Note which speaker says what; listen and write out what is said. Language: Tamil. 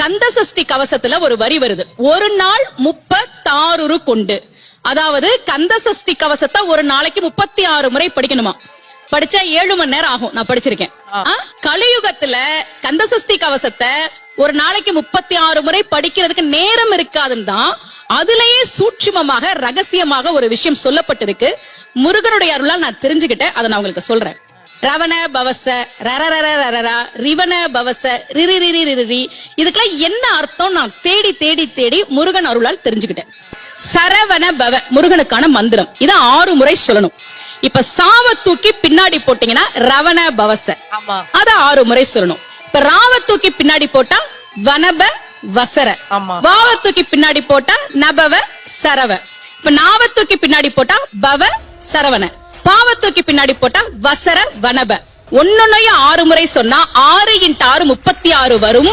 Speaker 1: கந்த சஷ்டி கவசத்துல ஒரு வரி வருது, ஒரு நாள் 36 கொண்டு. அதாவது கந்த சஷ்டி கவசத்தை ஒரு நாளைக்கு 36 முறை படிக்கணுமா. படிச்சா 7 மணி நேரம் ஆகும். நான் படிச்சிருக்கேன். கலியுகத்துல கந்த சஷ்டி கவசத்தை ஒரு நாளைக்கு 36 முறை படிக்கிறதுக்கு நேரம் இருக்காதுன்னு தான் அதுலயே சூட்சுமமாக ரகசியமாக ஒரு விஷயம் சொல்லப்பட்டிருக்கு. முருகனுடைய அருளால் நான் தெரிஞ்சுக்கிட்டேன். அதை நான் உங்களுக்கு சொல்றேன். ரவண பவச ரரரரரரரா ரிவண பவச ரிரிரிரிரிரி, இதுக்கெல்லாம் என்ன அர்த்தம் நான் தேடி தேடி தேடி முருகன் அருளால் தெரிஞ்சுக்கிட்டேன். சரவண பவ முருகனுக்கான மந்திரம். இத 6 முறை சொல்லணும். இப்ப சாவ தூக்கி பின்னாடி போட்டீங்கன்னா ரவண பவச, அத 6 முறை சொல்லணும். இப்ப ராவ தூக்கி பின்னாடி போட்டா வனப வசர, வாவ தூக்கி பின்னாடி போட்டா நபவ சரவ, இப்ப நாவ தூக்கி பின்னாடி போட்டா பவ சரவண, பாவத்தூக்கி பின்னாடி போட்டா வசர வனப. ஒன்னொன்னையும் 6 முறை சொன்னா 6 × 6 36 வரும்.